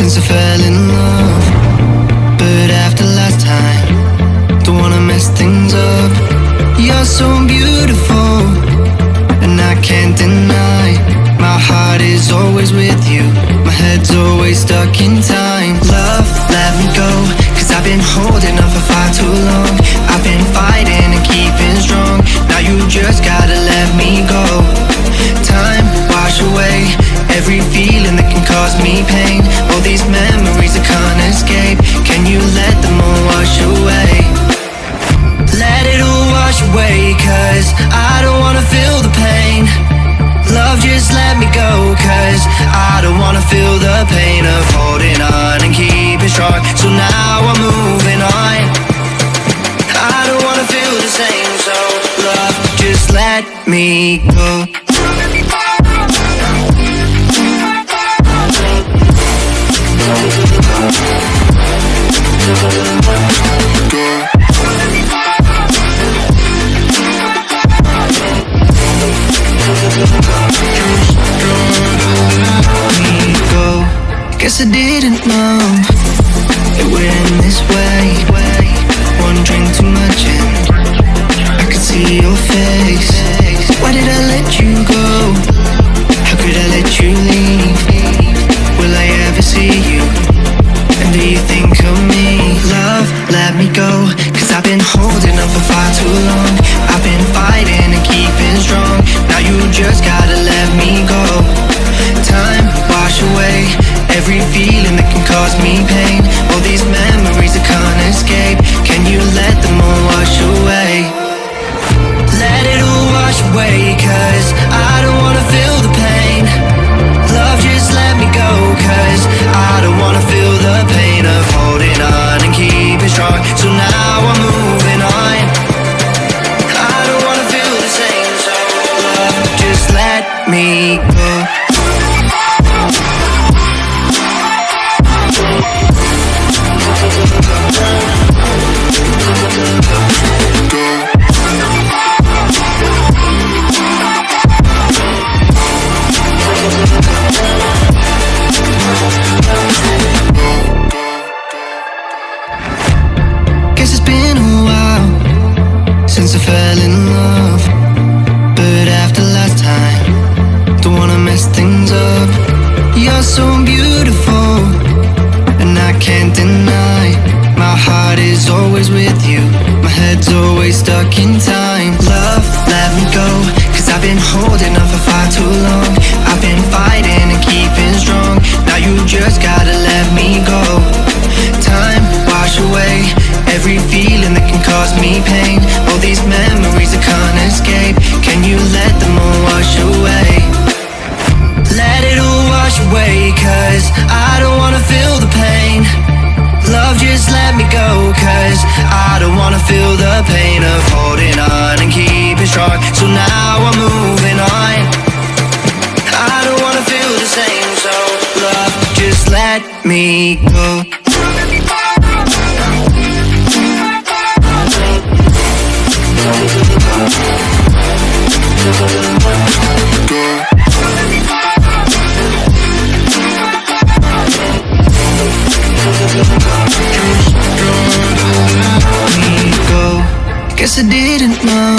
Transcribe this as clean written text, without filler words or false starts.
since I fell in love. But after last time, don't wanna mess things up. You're so beautiful, and I can't deny. My heart is always with you, my head's always stuck in time. Love, let me go, cause I've been holding on for far too long. I've been fighting and keeping strong, now you just gotta let me go. Time, wash away every feeling that can cause me pain. All these memories I can't escape, can you let them all wash away? Let it all wash away, cause I don't wanna feel the pain. Love, just let me go, cause I don't wanna feel the pain of holding on and keeping strong. So now I'm moving on, I don't wanna feel the same. So love, just let me go. Guess I didn't know it would end this way. One drink too much and I could see your face. Why did I let you go? How could I let you leave? Will I ever see you? And do you think of me? Love, let me go, cause I've been holding on for far too long. I've been fighting and keeping strong, now you just gotta let me go. Time, wash away every feeling that can cause me pain. All these memories I can't escape, can you let them all wash away? Let it all wash away, cause I don't wanna feel the pain. Love, just let me go, cause I don't wanna feel the pain of holding on and keeping strong. So now I'm moving on, I don't wanna feel the same. So love, just let me go. Guess it's been a while since I fell in love. But after last time, don't wanna mess things up. You're so beautiful, and I can't deny. My heart is always with you, my head's always stuck in time. Love, let me go, cause I've been holding on for far too long. I've been fighting and keeping strong, now you just gotta let me go. Time, wash away every feeling that can cause me pain. All these memories I can't escape, can you let them all wash away? Let it all wash away, cause I don't wanna feel the pain. Love, just let me go, cause I don't wanna feel the pain of holding on and keeping strong. So now I'm moving on, I don't wanna feel the same. So love, just let me go. Guess I didn't know